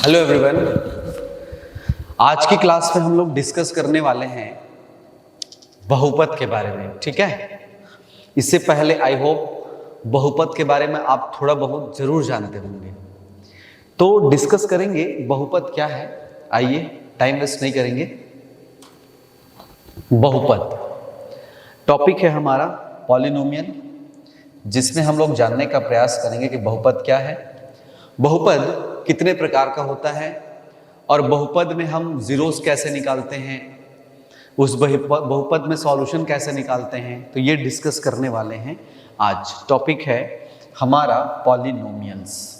Hello everyone, आज की class में हम लोग डिस्कस करने वाले हैं बहुपद के बारे में। ठीक है, इससे पहले आई होप बहुपद के बारे में आप थोड़ा बहुत जरूर जानते होंगे, तो डिस्कस करेंगे बहुपद क्या है। आइए, टाइम वेस्ट नहीं करेंगे। बहुपद टॉपिक है हमारा पॉलिनोमियल, जिसमें हम लोग जानने का प्रयास करेंगे कि बहुपद क्या है, बहुपद कितने प्रकार का होता है और बहुपद में हम जीरोस कैसे निकालते हैं, उस बहुपद में सॉल्यूशन कैसे निकालते हैं। तो ये डिस्कस करने वाले हैं। आज टॉपिक है हमारा पॉलिनोमियल्स।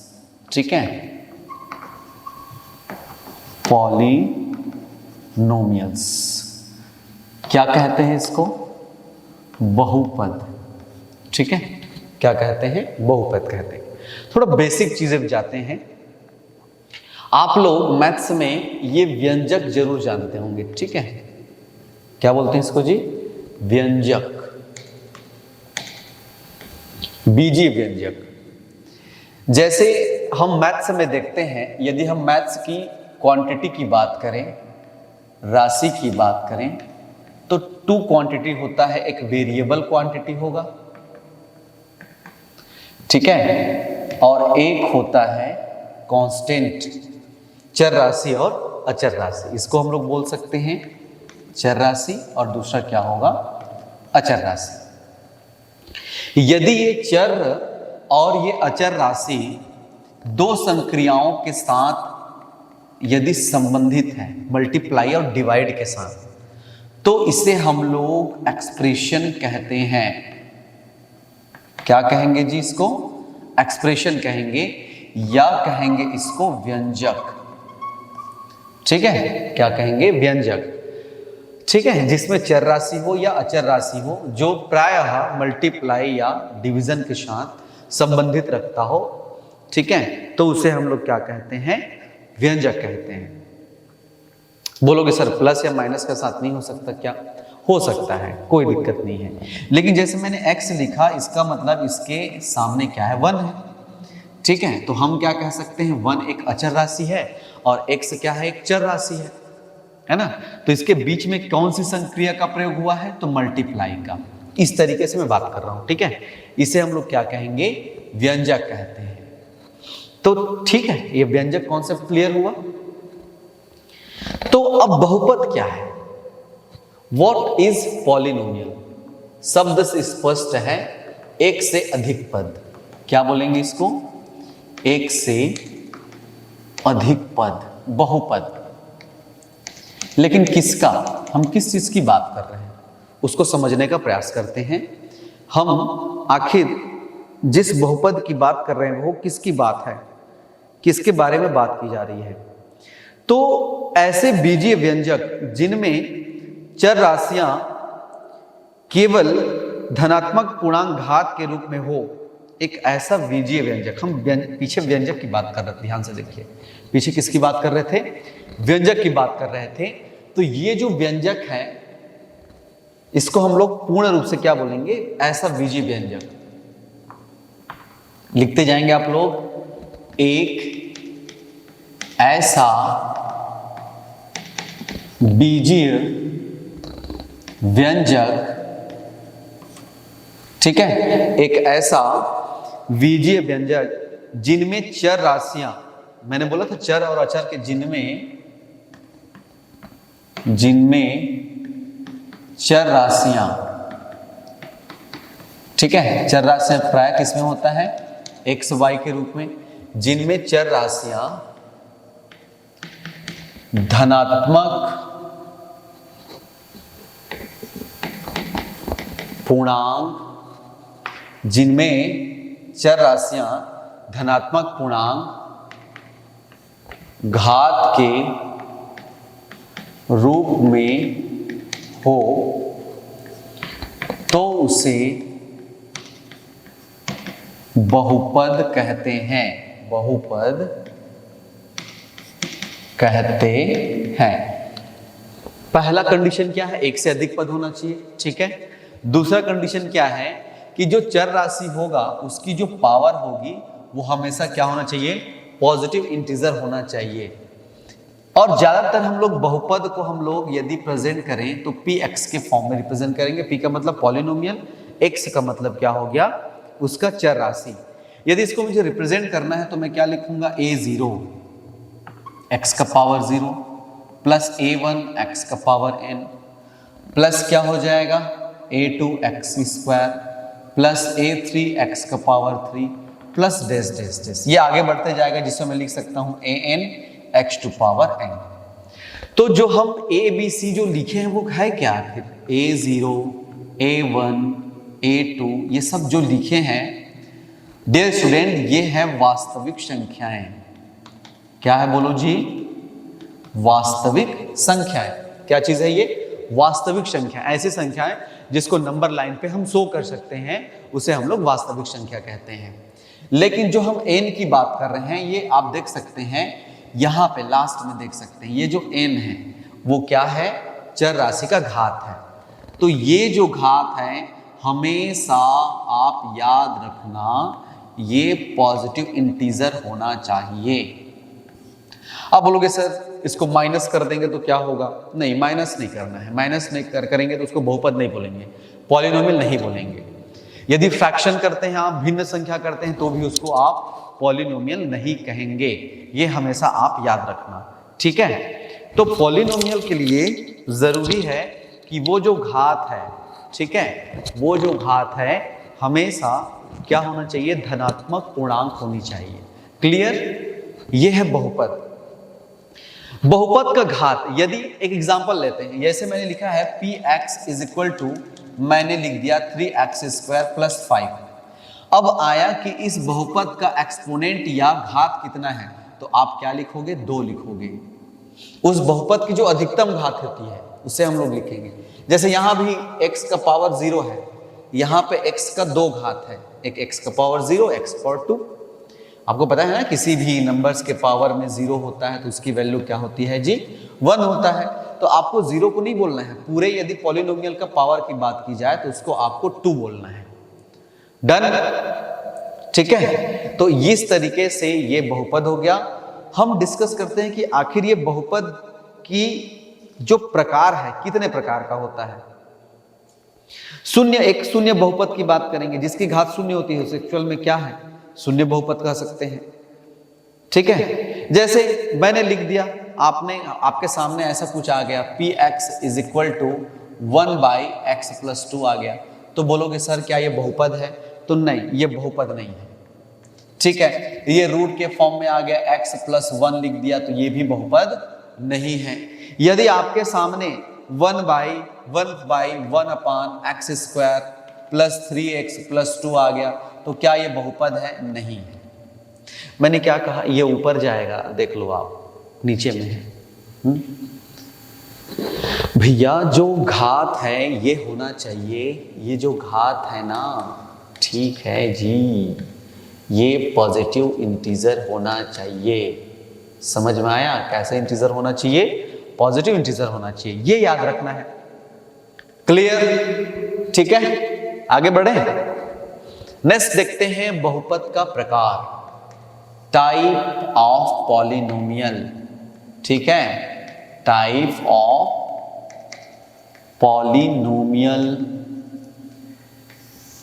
ठीक है, पॉलिनोमियल्स क्या कहते हैं इसको? बहुपद। ठीक है, क्या कहते हैं? बहुपद कहते हैं। थोड़ा बेसिक चीजें जाते हैं। आप लोग मैथ्स में ये व्यंजक जरूर जानते होंगे। ठीक है, क्या बोलते हैं इसको जी? व्यंजक, बीजीय व्यंजक। जैसे हम मैथ्स में देखते हैं, यदि हम मैथ्स की क्वांटिटी की बात करें, राशि की बात करें, तो टू क्वांटिटी होता है। एक वेरिएबल क्वांटिटी होगा, ठीक है, और एक होता है कांस्टेंट, चर राशि और अचर राशि। इसको हम लोग बोल सकते हैं चर राशि और दूसरा क्या होगा? अचर राशि। यदि ये चर और ये अचर राशि दो संक्रियाओं के साथ यदि संबंधित है, मल्टीप्लाई और डिवाइड के साथ, तो इसे हम लोग एक्सप्रेशन कहते हैं। क्या कहेंगे जी इसको? एक्सप्रेशन कहेंगे, या कहेंगे इसको व्यंजक। ठीक है, क्या कहेंगे? व्यंजक। ठीक है, जिसमें चर राशि हो या अचर राशि हो, जो प्रायः मल्टीप्लाई या डिवीजन के साथ संबंधित रखता हो। ठीक है, तो उसे हम लोग क्या कहते हैं? व्यंजक कहते हैं। बोलोगे सर प्लस या माइनस के साथ नहीं हो सकता क्या? हो सकता है, कोई दिक्कत नहीं है। लेकिन जैसे मैंने x लिखा, इसका मतलब इसके सामने क्या है? 1 है। ठीक है, तो हम क्या कह सकते हैं? 1 एक अचर राशि है और x क्या है? एक चर राशि है ना। तो इसके बीच में कौन सी संक्रिया का प्रयोग हुआ है? तो मल्टीप्लाई का। इस तरीके से मैं बात कर रहा हूं। ठीक है, इसे हम लोग क्या कहेंगे? व्यंजक कहते हैं। तो ठीक है, ये व्यंजक कॉन्सेप्ट क्लियर हुआ। तो अब बहुपद क्या है? What is polynomial? शब्द से स्पष्ट है, एक से अधिक पद। क्या बोलेंगे इसको? एक से अधिक पद, बहुपद। लेकिन किसका? हम किस चीज की बात कर रहे हैं उसको समझने का प्रयास करते हैं। हम आखिर जिस बहुपद की बात कर रहे हैं वो किसकी बात है, किसके बारे में बात की जा रही है? तो ऐसे बीजीय व्यंजक जिनमें चर राशियां केवल धनात्मक पूर्णांक घात के रूप में हो, एक ऐसा बीजीय व्यंजक। हम पीछे व्यंजक की बात कर रहे थे, ध्यान से देखिए। पीछे किसकी बात कर रहे थे? व्यंजक की बात कर रहे थे। तो ये जो व्यंजक है, इसको हम लोग पूर्ण रूप से क्या बोलेंगे? ऐसा बीजीय व्यंजक। लिखते जाएंगे आप लोग, एक ऐसा बीजीय व्यंजक। ठीक है, एक ऐसा बीजीय व्यंजक जिनमें चर राशियां, मैंने बोला था चर और अचर के, जिनमें चर राशियां। ठीक है, चर राशियां प्राय किसमें होता है? एक्स वाई के रूप में। जिनमें चर राशियां धनात्मक पूर्णांक, जिनमें चर राशियां धनात्मक पूर्णांक घात के रूप में हो, तो उसे बहुपद कहते हैं। बहुपद कहते हैं। पहला कंडीशन क्या है? एक से अधिक पद होना चाहिए। ठीक है, दूसरा कंडीशन क्या है कि जो चर राशि होगा उसकी जो पावर होगी वो हमेशा क्या होना चाहिए? पॉजिटिव इंटीजर होना चाहिए। और ज्यादातर हम लोग बहुपद को हम लोग यदि प्रेजेंट करें तो px के फॉर्म में रिप्रेजेंट करेंगे। p का मतलब पॉलिनोमियल, x का मतलब क्या हो गया, उसका चर राशि। यदि इसको मुझे रिप्रेजेंट करना है तो मैं क्या लिखूंगा, a0 x का पावर 0 प्लस a1 x का पावर n प्लस क्या हो जाएगा a2 x square plus a3 x का power 3 plus dash dash dash, ये आगे बढ़ते जाएगा जिसमें मैं लिख सकता हूं an x to power n। तो जो हम a b c जो लिखे हैं वो है क्या, आखिर a0 a1 a2 ये सब जो लिखे हैं डियर स्टूडेंट, ये है वास्तविक संख्याएं। क्या है बोलो जी, वास्तविक संख्याएं। क्या चीज है ये, वास्तविक संख्या। ऐसी संख्याएं जिसको नंबर लाइन पे हम शो कर सकते हैं उसे हम लोग वास्तविक संख्या कहते हैं। लेकिन जो हम n की बात कर रहे हैं ये आप देख सकते हैं यहां पे लास्ट में देख सकते हैं, ये जो n है वो क्या है, चर राशि का घात है। तो ये जो घात है हमेशा आप याद रखना ये पॉजिटिव इंटीजर होना चाहिए। आप बोलोगे सर इसको माइनस कर देंगे तो क्या होगा, नहीं माइनस नहीं करना है। माइनस नहीं करेंगे तो उसको बहुपद नहीं बोलेंगे, पॉलिनोमियल नहीं बोलेंगे। यदि फ्रैक्शन करते हैं आप, भिन्न संख्या करते हैं तो भी उसको आप पॉलिनोमियल नहीं कहेंगे, ये हमेशा आप याद रखना, ठीक है। तो पॉलिनोमियल के लिए जरूरी है कि वो जो घात है, ठीक है, वो जो घात है हमेशा क्या होना चाहिए, धनात्मक पूर्णांक होनी चाहिए। क्लियर, ये है बहुपद। बहुपद का घात, यदि एक एग्जांपल लेते हैं, जैसे मैंने लिखा है px इज इक्वल टू, मैंने लिख दिया 3x स्क्वायर प्लस 5। अब आया कि इस बहुपद का एक्सपोनेंट या घात कितना है, तो आप क्या लिखोगे, 2 लिखोगे। उस बहुपद की जो अधिकतम घात होती है उसे हम लोग लिखेंगे। जैसे यहां भी x का पावर 0 है, यहां पे x का 2 घात है, एक x का पावर 0, x पावर 2। आपको पता है ना किसी भी नंबर्स के पावर में 0 होता है तो उसकी वैल्यू क्या होती है जी, 1 होता है। तो आपको 0 को नहीं बोलना है, पूरे यदि पॉलिनोमियल का पावर की बात की जाए तो उसको आपको 2 बोलना है। डन, ठीक है। तो इस तरीके से ये बहुपद हो गया। हम डिस्कस करते हैं कि आखिर ये बहुपद की जो प्रकार है कितने प्रकार का होता है। शून्य, एक शून्य बहुपद की बात करेंगे जिसकी घात शून्य होती है, एक्चुअल में क्या है, शून्य बहुपद कह सकते हैं, ठीक है। जैसे मैंने लिख दिया, आपके सामने ऐसा कुछ आ गया px is equal to 1/x+2 आ गया, तो बोलोगे सर क्या ये बहुपद है, तो नहीं, ये बहुपद नहीं है, ठीक है। ये रूट के फॉर्म में आ गया, x+1 लिख दिया तो ये भी बहुपद नहीं है। यदि आपके सामने 1/1/1/x² प्लस 3x+2 आ गया तो क्या ये बहुपद है, नहीं है। मैंने क्या कहा, ये ऊपर जाएगा, देख लो आप नीचे में है। भैया जो घात है ये होना चाहिए, ये जो घात है ना, ठीक है जी, ये पॉजिटिव इंटीजर होना चाहिए। समझ में आया कैसे इंटीजर होना चाहिए, पॉजिटिव इंटीजर होना चाहिए, ये याद रखना है। क्लियर, ठीक है, आगे बढ़े। नेक्स्ट देखते हैं बहुपद का प्रकार, टाइप ऑफ पॉलिनोमियल, ठीक है, टाइप ऑफ पॉलिनोमियल।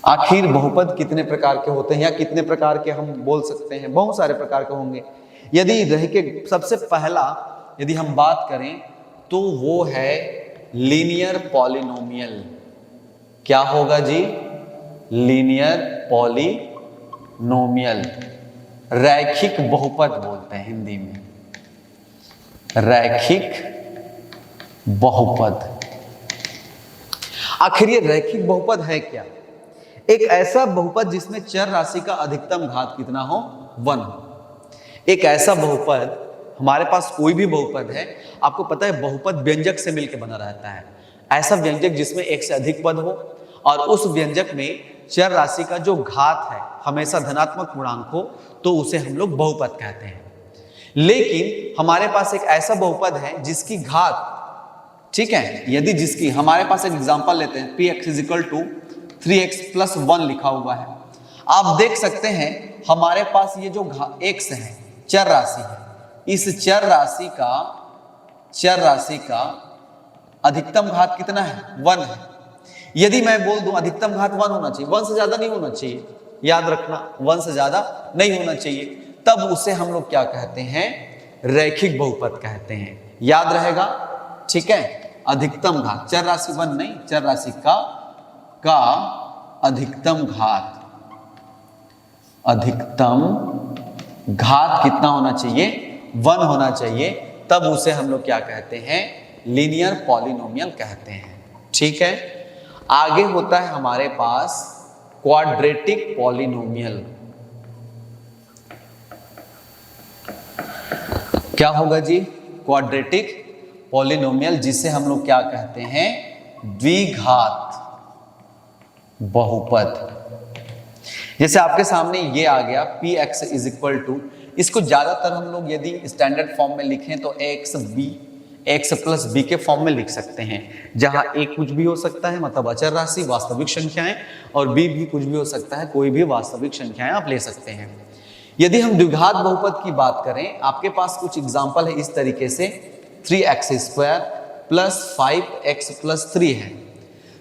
आखिर बहुपद कितने प्रकार के होते हैं या कितने प्रकार के हम बोल सकते हैं, बहुत सारे प्रकार के होंगे। यदि रह के सबसे पहला यदि हम बात करें तो वो है लीनियर पॉलिनोमियल। क्या होगा जी, लीनियर पॉलिनोमियल, रैखिक बहुपद बोलते हैं हिंदी में, रैखिक बहुपद। आखिर ये रैखिक बहुपद है क्या, एक ऐसा बहुपद जिसमें चर राशि का अधिकतम घात कितना हो, 1 हो। एक ऐसा बहुपद, हमारे पास कोई भी बहुपद है, आपको पता है बहुपद व्यंजक से मिलकर बना रहता है। ऐसा व्यंजक जिसमें एक से अधिक पद हो और उस व्यंजक में चर राशि का जो घात है हमेशा धनात्मक पूर्णांक हो, तो उसे हम लोग बहुपद कहते हैं। लेकिन हमारे पास एक ऐसा बहुपद है जिसकी घात, ठीक है, यदि जिसकी, हमारे पास एक एग्जांपल लेते हैं, px is equal to 3x+1 लिखा हुआ है। आप देख सकते हैं हमारे पास ये जो x है चर राशि है, इस चर राशि का अधिकतम घात कितना है? 1 है। यदि मैं बोल दूं अधिकतम घात 1 होना चाहिए, 1 से ज्यादा नहीं होना चाहिए, याद रखना 1 से ज्यादा नहीं होना चाहिए, तब उसे हम लोग क्या कहते हैं? रैखिक बहुपद कहते हैं। याद रहेगा, ठीक है। अधिकतम घात, चर राशि 1 नहीं, चर राशि का अधिकतम घात कितना होना चाहिए? 1 होना चाहिए, तब उसे हम लोग क्या कहते हैं? लीनियर पॉलिनोमियल कहते हैं। ठीक है। आगे होता है हमारे पास क्वाड्रेटिक पॉलिनोमियल। क्या होगा जी? क्वाड्रेटिक पॉलिनोमियल, जिसे हम लोग क्या कहते हैं? द्विघात बहुपद। जैसे आपके सामने ये आ गया px इज इक्वल टू, इसको ज्यादातर हम लोग यदि स्टैंडर्ड फॉर्म में लिखें तो x प्लस b के फॉर्म में लिख सकते हैं, जहां a कुछ भी हो सकता है, मतलब अचर राशि, वास्तविक संख्याएं, और b भी कुछ भी हो सकता है, कोई भी वास्तविक संख्याएं आप ले सकते हैं। यदि हम द्विघात बहुपद की बात करें, आपके पास कुछ एग्जाम्पल है इस तरीके से, 3x² प्लस 5x प्लस 3 है।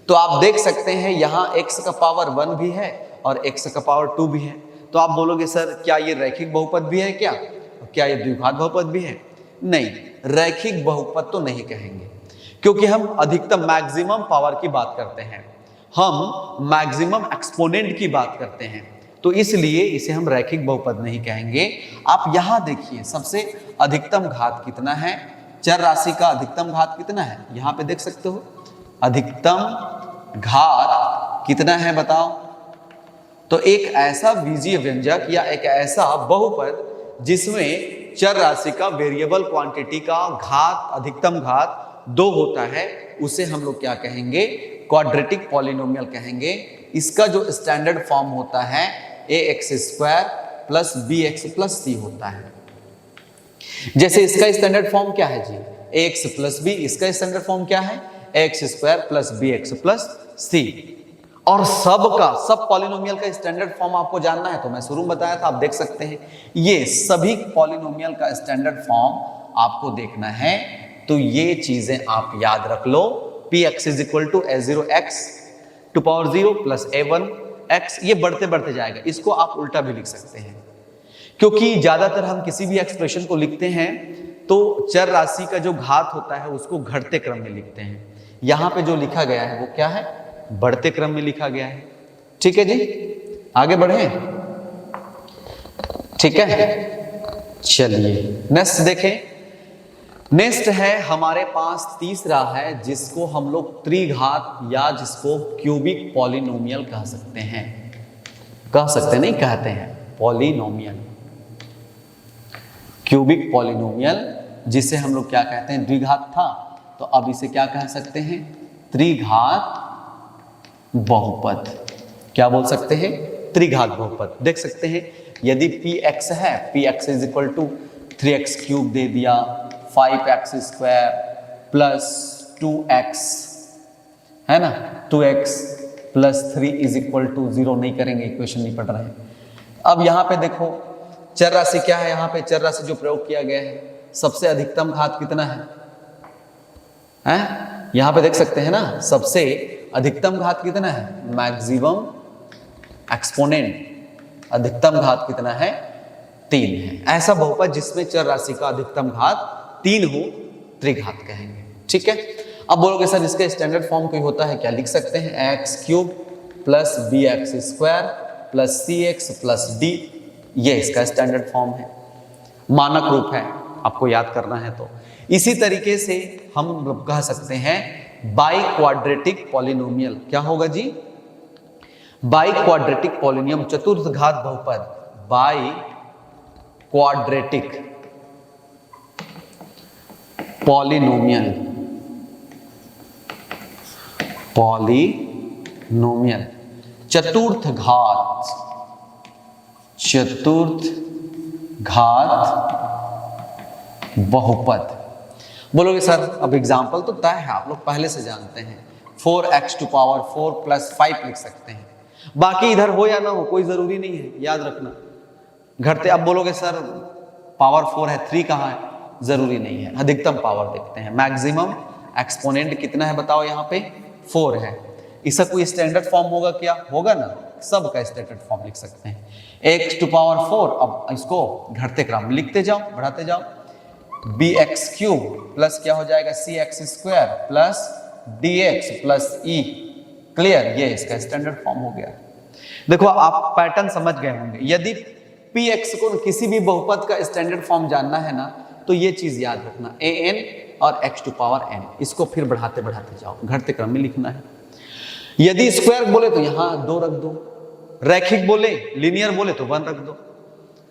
तो आप देख सकते हैं यहाँ x का पावर 1 भी है और x का पावर 2 भी है। तो आप बोलोगे सर क्या ये रैखिक बहुपद भी है क्या ये द्विघात बहुपद भी है? नहीं, रैखिक बहुपद तो नहीं कहेंगे, क्योंकि हम अधिकतम मैक्सिमम पावर की बात करते हैं, हम मैक्सिमम एक्सपोनेंट की बात करते हैं, तो इसलिए इसे हम रैखिक बहुपद नहीं कहेंगे। आप यहां देखिए सबसे अधिकतम घात कितना है, चर राशि का अधिकतम घात कितना है, यहां पे देख सकते हो अधिकतम घात कितना है बताओ। तो एक ऐसा बीजीय व्यंजक या एक ऐसा बहुपद जिसमें चर राशि का वेरिएबल क्वांटिटी का घात, अधिकतम घात 2 होता है, उसे हम लोग क्या कहेंगे? क्वाड्रेटिक पॉलिनोमियल कहेंगे। इसका जो स्टैंडर्ड फॉर्म होता है ax² plus bx plus c होता है। जैसे इसका स्टैंडर्ड फॉर्म क्या है जी? ax प्लस b, इसका स्टैंडर्ड फॉर्म क्या है? ax² plus bx plus c। और सब पॉलिनोमियल का स्टैंडर्ड फॉर्म आपको जानना है तो मैं शुरू में बताया था, आप देख सकते हैं, ये सभी पॉलिनोमियल का स्टैंडर्ड फॉर्म आपको देखना है, तो ये चीजें आप याद रख लो। px is equal to a0x to power 0 plus a1x, ये बढ़ते बढ़ते जाएगा, इसको आप उल्टा भी लिख सकते हैं, क्योंकि ज्यादातर हम किसी भी एक्सप्रेशन को लिखते हैं तो चर राशि का जो घात होता है उसको घटते क्रम में लिखते हैं। यहां पे जो लिखा गया है वो क्या है? बढ़ते क्रम में लिखा गया है। ठीक है जी, आगे बढ़े। ठीक है, चलिए नेक्स्ट देखें। नेक्स्ट है हमारे पास तीसरा है, जिसको हम लोग त्रिघात या जिसको क्यूबिक पॉलिनोमियल कह सकते हैं। कह सकते नहीं, कहते हैं पॉलिनोमियल, क्यूबिक पॉलिनोमियल, जिसे हम लोग क्या कहते हैं? द्विघात था, तो अब इसे क्या कह सकते हैं? त्रिघात बहुपद। क्या बोल सकते हैं? त्रिघात बहुपद। देख सकते हैं यदि px है, px is equal to 3x³ दे दिया, 5x² प्लस 2x है ना, 2x plus 3 is equal to 0 नहीं करेंगे, इक्वेशन नहीं पढ़ रहे हैं। अब यहां पे देखो चर राशि क्या है, यहां पे चर राशि जो प्रयोग किया गया है, सबसे अधिकतम घात कितना है? यहां पे देख सकते हैं ना, सबसे अधिकतम घात कितना है? मैक्सिमम एक्सपोनेंट, अधिकतम घात कितना है? 3 है। ऐसा बहुपद जिसमें चर राशि का अधिकतम घात 3 हो, त्रिघात कहेंगे। ठीक है। अब बोलोगे सर इसका स्टैंडर्ड फॉर्म कोई होता है क्या? लिख सकते हैं x³ plus bx² plus cx plus d, ये इसका स्टैंडर्ड फॉर्म है, मानक रूप है, आपको याद करना है तो। इसी तरीके से हम कह सकते हैं बाई क्वाड्रेटिक पॉलिनोमियल। क्या होगा जी? बाई क्वाड्रेटिक पॉलिनोमियल, चतुर्थ घात बहुपद, बाई क्वाड्रेटिक पॉलिनोमियल, पॉलिनोमियल चतुर्थ घात बहुपद। बोलोगे सर अब एग्जाम्पल तो तय है, आप लोग पहले से जानते हैं, 4x टू पावर 4 प्लस 5 लिख सकते हैं, बाकी इधर हो या ना हो कोई जरूरी नहीं है, याद रखना घटते। अब बोलोगे सर पावर 4 है, 3 कहाँ है, जरूरी नहीं है, अधिकतम पावर देखते हैं। मैक्सिमम एक्सपोनेंट कितना है बताओ, यहाँ पे 4 है। इसका कोई स्टैंडर्ड फॉर्म होगा क्या, होगा ना, सब का स्टैंडर्ड फॉर्म लिख सकते हैं, x टू पावर 4। अब इसको घटते क्रम में लिखते जाओ, बढ़ाते जाओ, bx क्यूब प्लस क्या हो जाएगा cx square plus dx plus e। Clear, ये इसका स्टैंडर्ड फॉर्म हो गया। देखो आप पैटर्न समझ गए होंगे। यदि px को किसी भी बहुपद का स्टैंडर्ड फॉर्म जानना है ना, तो ये चीज याद रखना, an और x टू पावर n, इसको फिर बढ़ाते बढ़ाते जाओ, घटते क्रम में लिखना है। यदि स्क्वायर बोले तो यहां 2 रख दो, रैखिक बोले, लीनियर बोले तो 1 रख दो,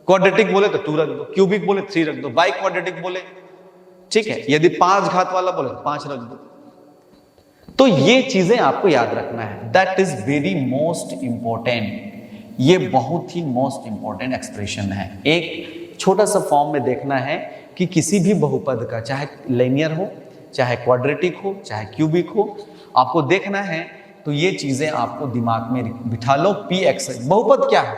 क्वाड्रेटिक बोले तो 2 रख दो, क्यूबिक बोले 3 रख दो, बाई क्वाड्रेटिक बोले, ठीक है, यदि 5 घात वाला बोले तो 5 रख दो। तो ये चीजें आपको याद रखना है, that is very most important. ये बहुत ही मोस्ट इंपॉर्टेंट एक्सप्रेशन है। एक छोटा सा फॉर्म में देखना है कि किसी भी बहुपद का, चाहे लीनियर हो, चाहे क्वाड्रेटिक हो, चाहे क्यूबिक हो, आपको देखना है। तो ये चीजें आपको दिमाग में बिठा लो। px बहुपद क्या है,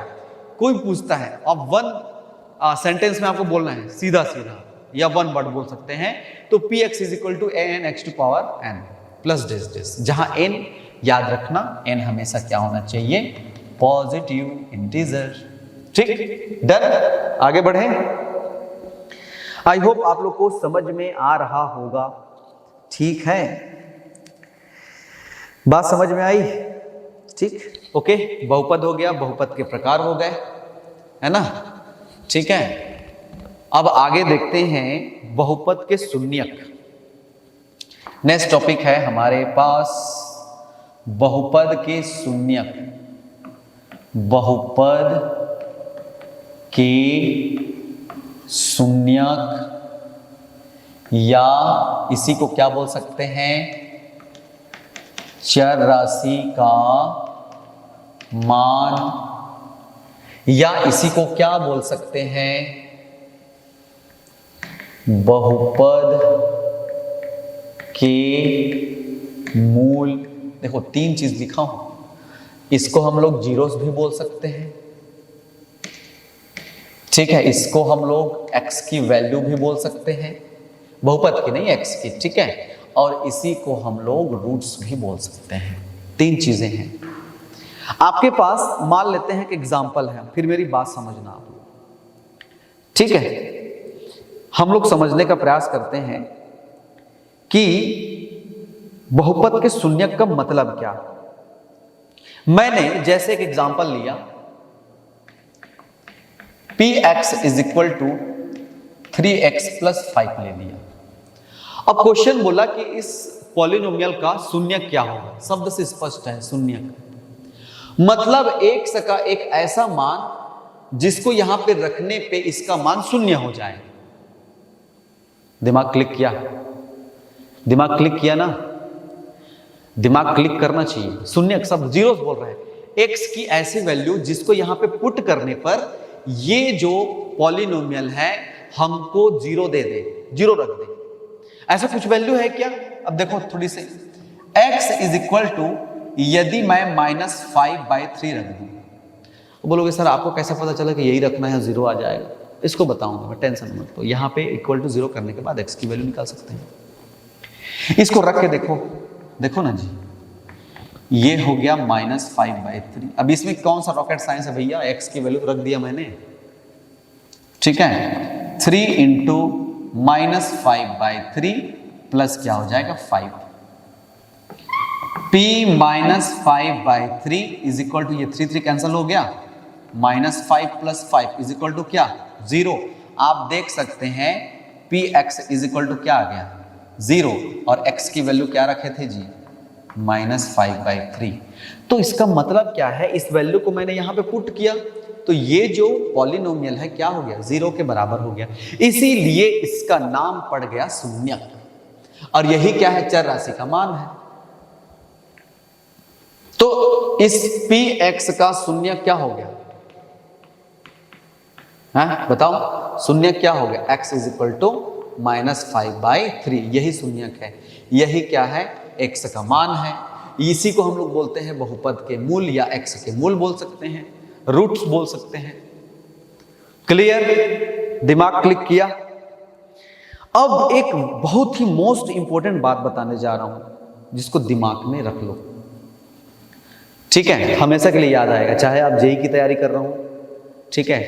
कोई पूछता है, अब 1 सेंटेंस में आपको बोलना है सीधा सीधा, या 1 वर्ड बोल सकते हैं। तो px is equal to an x to power n plus this this, जहां n याद रखना, n हमेशा क्या होना चाहिए, पॉजिटिव इंटीजर। ठीक, डन, आगे बढ़े। आई होप आप लोग को समझ में आ रहा होगा, ठीक है, बात समझ में आई, ठीक, ओके। बहुपद हो गया, बहुपद के प्रकार हो गए, है ना, ठीक है। अब आगे देखते हैं बहुपद के शून्यक। नेक्स्ट टॉपिक है हमारे पास बहुपद के शून्यक। बहुपद के शून्यक, या इसी को क्या बोल सकते हैं, चर राशि का मान, या इसी को क्या बोल सकते हैं, बहुपद के मूल। देखो 3 चीज लिखा हूं, इसको हम लोग जीरोस भी बोल सकते हैं, ठीक है, इसको हम लोग x की वैल्यू भी बोल सकते हैं, बहुपद की नहीं, x की, ठीक है, और इसी को हम लोग रूट्स भी बोल सकते हैं। 3 चीजें हैं आपके पास। मान लेते हैं कि एग्जाम्पल है, फिर मेरी बात समझना आप लोग, ठीक है। हम लोग समझने का प्रयास करते हैं कि बहुपद के शून्यक का मतलब क्या। मैंने जैसे एक एग्जाम्पल लिया, px is equal to 3x plus 5 ले लिया। अब क्वेश्चन बोला कि इस पॉलिनोमियल का शून्यक क्या होगा। शब्द से स्पष्ट है, शून्यक मतलब x का एक ऐसा मान जिसको यहां पे रखने पे इसका मान शून्य हो जाए। दिमाग क्लिक किया, दिमाग क्लिक किया ना, दिमाग क्लिक करना चाहिए। शून्यक शब्द जीरोस बोल रहे हैं, x की ऐसी वैल्यू जिसको यहां पे पुट करने पर ये जो पॉलिनोमियल है हमको जीरो दे दे, जीरो रख दे। ऐसा कुछ वैल्यू है क्या? अब देखो थोड़ी सी, x इज इक्वल टू, यदि मैं -5/3 रख दूं, बोलोगे सर आपको कैसे पता चला कि यही रखना है, जीरो आ जाएगा? इसको बताऊंगा मैं, टेंशन मत लो। यहाँ पे इक्वल टू 0 करने के बाद x की वैल्यू निकाल सकते हैं। इसको रख के देखो, देखो ना जी, ये हो गया -5/3। अब इसमें कौन सा रॉकेट साइंस है भैया, x की वैल्यू रख दिया मैंने, ठीक है। 3 इंटू -5/3 प्लस क्या हो जाएगा 5। p -5/3 इज इक्वल टू, ये 3 कैंसिल हो गया, -5 + 5 इज इक्वल टू क्या, 0। आप देख सकते हैं px इज इक्वल टू क्या आ गया, 0, और x की वैल्यू क्या रखे थे जी, -5/3। तो इसका मतलब क्या है, इस वैल्यू को मैंने यहां पे पुट किया तो ये जो पॉलिनोमियल है क्या हो गया, 0 के बराबर हो गया। इसीलिए इसका नाम पड़ गया शून्यक, और यही क्या है, चर राशि का मान है। तो इस px का शून्यक क्या हो गया, हाँ बताओ, शून्यक क्या हो गया, x इज इक्वल टू -5/3, यही शून्यक है, यही क्या है, x का मान है। इसी को हम लोग बोलते हैं बहुपद के मूल, या x के मूल बोल सकते हैं, रूट्स बोल सकते हैं। क्लियर? दिमाग क्लिक किया। अब एक बहुत ही मोस्ट इंपॉर्टेंट बात बताने जा रहा हूं जिसको दिमाग में रख लो, ठीक है, हमेशा के लिए याद आएगा, चाहे आप जेईई की तैयारी कर रहे हो, ठीक है,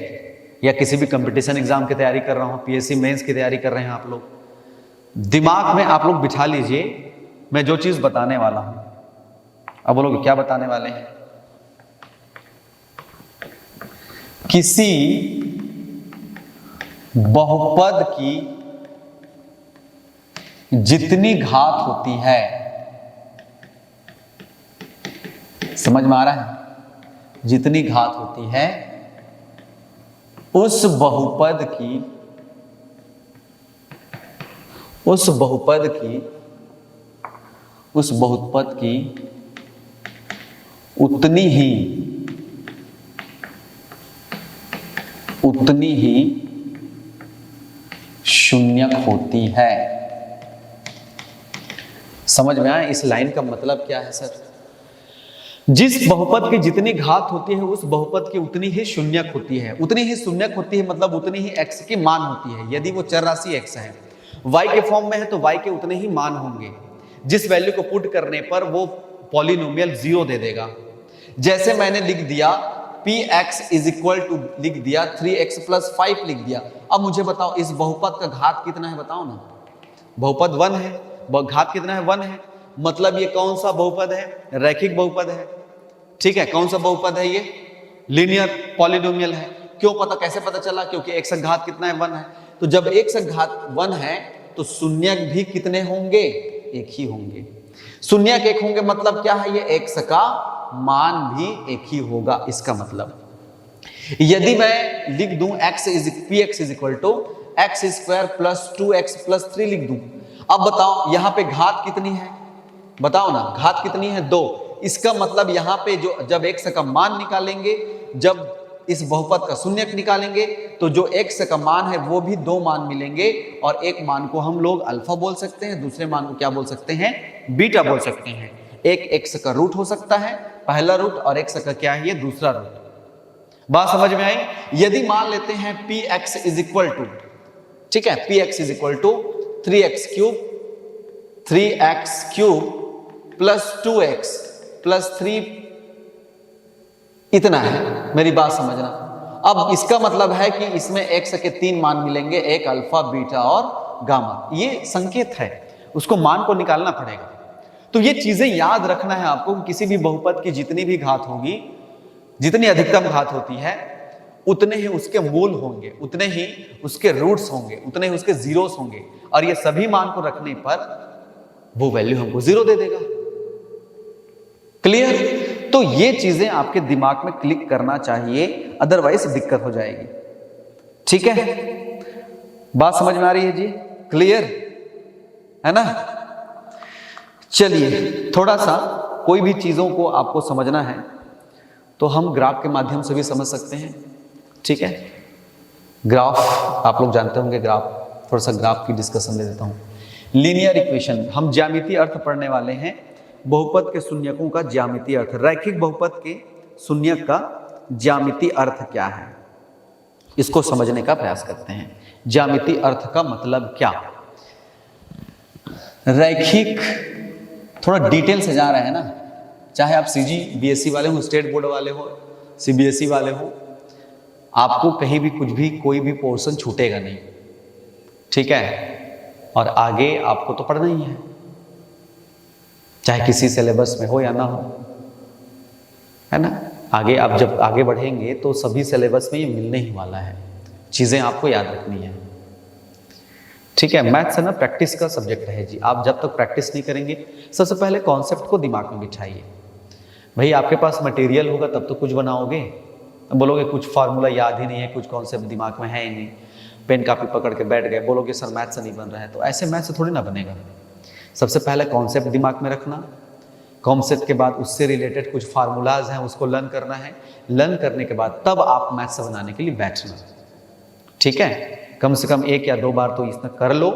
या किसी भी कंपटीशन एग्जाम की तैयारी कर रहा हूं, पीएससी मेंस की तैयारी कर रहे हैं आप लोग, दिमाग में आप लोग बिठा लीजिए मैं जो चीज बताने वाला हूं। अब बोलोगे क्या बताने वाले हैं? किसी बहुपद की जितनी घात होती है, समझ में आ रहा है? जितनी घात होती है उस बहुपद की उतनी ही शून्यक होती है। समझ में आया इस लाइन का मतलब क्या है सर? जिस बहुपद की जितनी घात होती है उस बहुपद की उतनी ही शून्यक होती है। उतनी ही शून्यक होती है मतलब उतनी ही x की मान होती है। यदि वो चर राशि x है, y के फॉर्म में है तो y के उतने ही मान होंगे। जिस वैल्यू को पुट करने पर वो पॉलिनोमियल 0 दे देगा। जैसे मैंने लिख दिया px इज इक्वल टू, लिख दिया 3x + 5 लिख दिया। अब मुझे बताओ इस बहुपद का घात कितना है, बताओ ना। बहुपद 1 है, घात कितना है? 1 है। मतलब ये कौन सा बहुपद है? रैखिक बहुपद है, ठीक है। कौन सा बहुपद है ये? लीनियर पॉलिनोमियल है। क्यों पता, कैसे पता चला? क्योंकि x का घात कितना है? 1 है। तो जब x का घात 1 है तो शून्यक भी कितने होंगे? एक ही होंगे। शून्यक एक होंगे मतलब क्या है? ये x का मान भी एक ही होगा। इसका मतलब यदि मैं लिख दूं px is equal to x² + 2x + 3 लिख दूं। अब बताओ यहां पे घात कितनी है? बताओ ना, घात कितनी है? 2। इसका मतलब यहां पे जो जब x का मान निकालेंगे, जब इस बहुपद का शून्यक निकालेंगे तो जो x का मान है वो भी 2 मान मिलेंगे। और एक मान को हम लोग अल्फा बोल सकते हैं, दूसरे मान को क्या बोल सकते हैं? बीटा बोल सकते हैं। एक x का रूट हो सकता है, पहला रूट, और x का क्या है? ये दूसरा रूट। बात समझ में आई? यदि मान लेते हैं px इज इक्वल टू, ठीक है, px is equal to 3x³ + 2x + 3, इतना है। मेरी बात समझना। अब इसका मतलब है कि इसमें x के 3 मान मिलेंगे, एक अल्फा, बीटा और गामा। ये संकेत है, उसको मान को निकालना पड़ेगा। तो ये चीजें याद रखना है आपको कि किसी भी बहुपद की जितनी भी घात होगी, जितनी अधिकतम घात होती है, उतने ही उसके मूल होंगे, उतने ही उसके रूट्स होंगे, उतने ही उसके जीरोस होंगे। और ये सभी मान को रखने पर वो वैल्यू हमको 0 दे देगा। क्लियर? तो ये चीजें आपके दिमाग में क्लिक करना चाहिए, अदरवाइज दिक्कत हो जाएगी। ठीक है, बात समझ में आ रही है जी? क्लियर है ना? चलिए, थोड़ा सा कोई भी चीजों को आपको समझना है तो हम ग्राफ के माध्यम से भी समझ सकते हैं। ठीक है, ग्राफ आप लोग जानते होंगे। ग्राफ, थोड़ा सा ग्राफ की डिस्कशन दे देता हूं। लीनियर इक्वेशन, हम ज्यामितीय अर्थ पढ़ने वाले हैं। बहुपद के शून्यकों का ज्यामितीय अर्थ, रैखिक बहुपद के शून्यक का ज्यामितीय अर्थ क्या है, इसको समझने का प्रयास करते हैं। ज्यामितीय अर्थ का मतलब क्या? रैखिक, थोड़ा डिटेल से जा रहा है ना, चाहे आप सीजी बीएससी वाले हो, स्टेट बोर्ड वाले हो, सीबीएसई वाले हो, आपको कहीं भी कुछ भी कोई भी पोर्शन छूटेगा नहीं। ठीक है, और आगे आपको तो पढ़ना ही है, चाहे किसी सिलेबस में हो या ना हो, है ना। आगे आप जब आगे बढ़ेंगे तो सभी सिलेबस में ये मिलने ही वाला है, चीजें आपको याद रखनी है। ठीक है, मैथ्स है ना, प्रैक्टिस का सब्जेक्ट है जी। आप जब तक प्रैक्टिस नहीं करेंगे, सबसे पहले कॉन्सेप्ट को दिमाग में बिठाइए। भाई आपके पास मटेरियल होगा तब तो कुछ बनाओगे। बोलोगे कुछ फार्मूला याद ही नहीं है, कुछ कॉन्सेप्ट दिमाग में है ही नहीं, पेन कापी पकड़ के बैठ गए, बोलोगे सर मैथ से नहीं बन रहा है। तो ऐसे मैथ से थोड़ी ना बनेगा। सबसे पहले कॉन्सेप्ट दिमाग में रखना, कॉन्सेप्ट के बाद उससे रिलेटेड कुछ फार्मूलाज हैं उसको लर्न करना है, लर्न करने के बाद तब आप मैथ से बनाने के लिए बैठना। ठीक है, कम से कम 1 या 2 बार तो इसमें कर लो,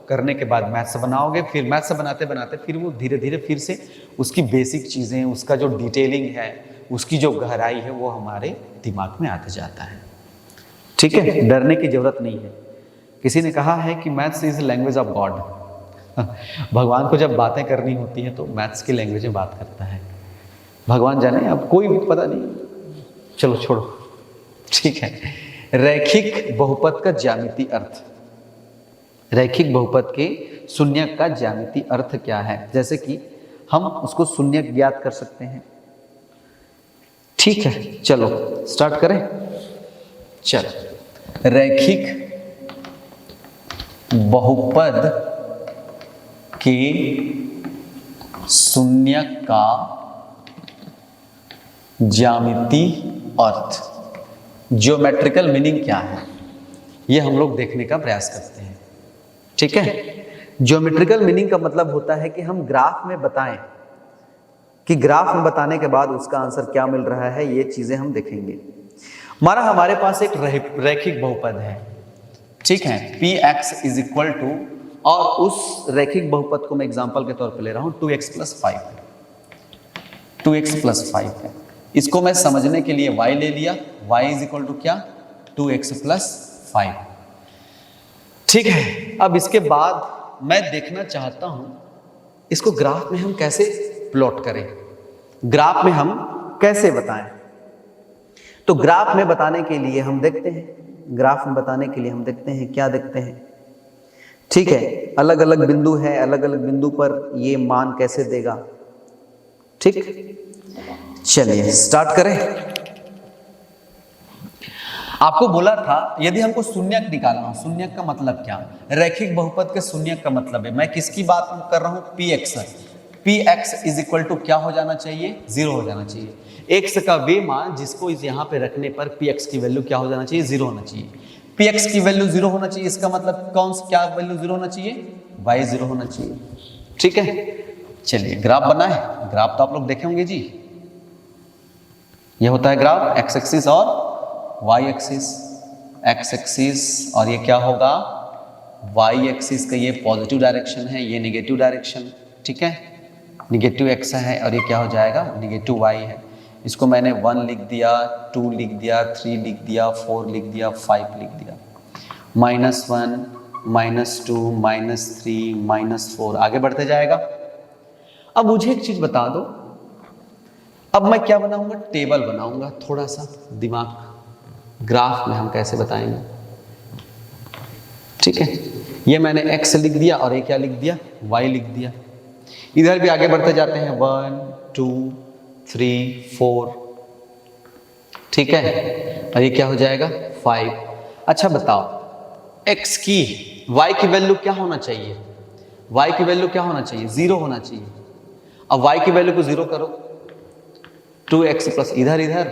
करने के बाद मैथ से बनाओगे। फिर मैथ से बनाते बनाते फिर वो धीरे धीरे फिर से उसकी बेसिक चीज़ें, उसका जो डिटेलिंग है, उसकी जो गहराई है, वो हमारे दिमाग में आते जाता है। ठीक है, डरने की जरूरत नहीं है। किसी ने कहा है कि maths is language of God. भगवान को जब बातें करनी होती हैं तो मैथ्स की लैंग्वेज में बात करता है। भगवान जाने, अब कोई पता नहीं, चलो छोड़ो, ठीक है। रैखिक बहुपद का ज्यामिति अर्थ, रैखिक बहुपद के शून्यक का ज्यामिति अर्थ क्या है? जैसे कि हम उसको शून्यक ज्ञात कर सकते हैं। ठीक है, चलो स्टार्ट करें। चलो, रैखिक बहुपद के शून्यक का ज्यामिति अर्थ, ज्योमेट्रिकल मीनिंग क्या है, ये हम लोग देखने का प्रयास करते हैं। ठीक है, ज्योमेट्रिकल मीनिंग का मतलब होता है कि हम ग्राफ में बताएं, कि ग्राफ में बताने के बाद उसका आंसर क्या मिल रहा है, ये चीजें हम देखेंगे। माना हमारे पास एक रैखिक बहुपद है, ठीक है, px इज इक्वल टू, और उस रैखिक बहुपद को मैं एग्जांपल के तौर पे ले रहा हूं 2x + 5, 2x + 5 है। इसको मैं समझने के लिए y ले लिया, y इज इक्वल टू क्या, 2x + 5। ठीक है, अब इसके बाद मैं देखना चाहता हूं इसको ग्राफ में हम कैसे प्लॉट करें, ग्राफ में हम कैसे बताएं। तो ग्राफ में बताने के लिए हम देखते हैं, ग्राफ में बताने के लिए हम देखते हैं क्या देखते हैं। ठीक है, अलग अलग बिंदु है, अलग अलग बिंदु पर ये मान कैसे देगा। ठीक, चलिए स्टार्ट करें। आपको बोला था यदि हमको शून्यक निकालना हो, शून्यक का मतलब क्या, रैखिक बहुपद के शून्यक का मतलब है, मैं किसकी बात कर रहा हूं, px। px is equal to क्या हो जाना चाहिए, 0 हो जाना चाहिए। x का वे मान जिसको इस यहां पे रखने पर px की वैल्यू क्या हो जाना चाहिए, 0 होना चाहिए। px की वैल्यू 0 होना चाहिए, इसका मतलब कौन सा क्या वैल्यू 0 होना चाहिए, y 0 होना चाहिए। ठीक है, चलिए ग्राफ बनाए। ग्राफ तो आप लोग देखे होंगे जी, ये होता है ग्राफ, x एक्सिस और y एक्सिस, x एक्सिस और ये क्या होगा, y एक्सिस का ये पॉजिटिव डायरेक्शन है, ये नेगेटिव डायरेक्शन। ठीक है, नेगेटिव x है और ये क्या हो जाएगा, नेगेटिव y है। इसको मैंने 1 लिख दिया, 2 लिख दिया, 3 लिख दिया, 4 लिख दिया, 5 लिख दिया, -1, -2, -3, -4 आगे बढ़ते जाएगा। अब मुझे एक चीज बता दो, अब मैं क्या बनाऊंगा, टेबल बनाऊंगा, थोड़ा सा दिमाग, ग्राफ में हम कैसे बताएंगे। ठीक है, ये मैंने x लिख दिया और ये क्या लिख दिया, y लिख दिया। इधर भी आगे बढ़ते जाते हैं, 1, 2, 3, 4। ठीक है, और ये क्या हो जाएगा, 5। अच्छा बताओ, x की, y की वैल्यू क्या होना चाहिए, y की वैल्यू क्या होना चाहिए, 0 होना चाहिए। अब y की वैल्यू को 0 करो, 2x प्लस इधर इधर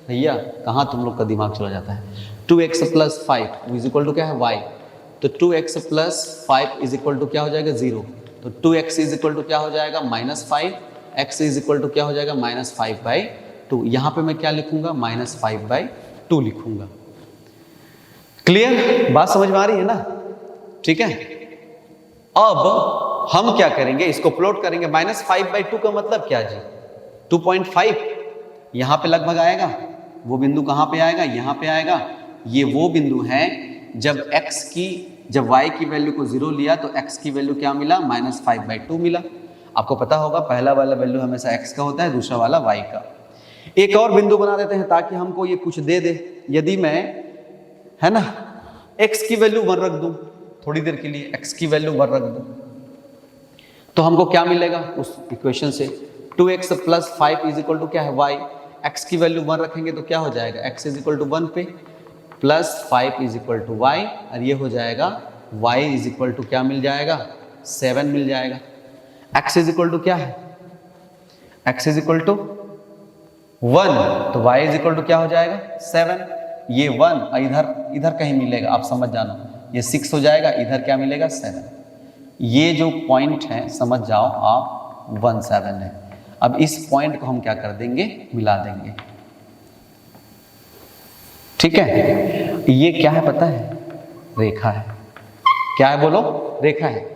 भैया कहाँ तुम लोग का दिमाग चला जाता है, 2x + 5 इज इक्वल टू क्या है, y। तो 2x + 5 इज इक्वल टू क्या हो जाएगा, 0। तो 2x इज इक्वल टू क्या हो जाएगा, -5, x इज इक्वल टू क्या हो जाएगा, -5/2। यहाँ पे मैं क्या लिखूंगा, -5/2 लिखूंगा। क्लियर, बात समझ में आ रही है ना। ठीक है, अब हम क्या करेंगे, इसको प्लॉट करेंगे। -5/2 का मतलब क्या जी, 2.5 यहाँ पे लगभग आएगा, वो बिंदु कहाँ पे आएगा, यहाँ पे आएगा। ये वो बिंदु है जब जब y की वैल्यू को 0 लिया तो x की वैल्यू क्या मिला, -5/2 मिला। आपको पता होगा पहला वाला वैल्यू हमेशा x का होता है, दूसरा वाला y का। एक और बिंदु बना देते हैं ताकि हमको ये कुछ दे दे। यदि मैं, है ना, x की वैल्यू 1 रख दूं थोड़ी देर के लिए, x की वैल्यू 1 रख दूं तो हमको क्या मिलेगा उस इक्वेशन से, 2x + 5 इज इक्वल टू क्या है, y। x की वैल्यू 1 रखेंगे तो क्या हो जाएगा, x इज इक्वल टू 1 पे, +5 इज इक्वल टू y, और ये हो जाएगा y इज इक्वल टू क्या मिल जाएगा, 7 मिल जाएगा। x इज इक्वल टू क्या है, x इज इक्वल टू 1, तो y इज इक्वल टू क्या हो जाएगा, 7। ये 1 इधर कहीं मिलेगा, आप समझ जाना, ये 6 हो जाएगा, इधर क्या मिलेगा, 7। ये जो पॉइंट है समझ जाओ आप, 1, 7 है। अब इस पॉइंट को हम क्या कर देंगे, मिला देंगे। ठीक है, ये क्या है पता है, रेखा है। क्या है बोलो, रेखा है।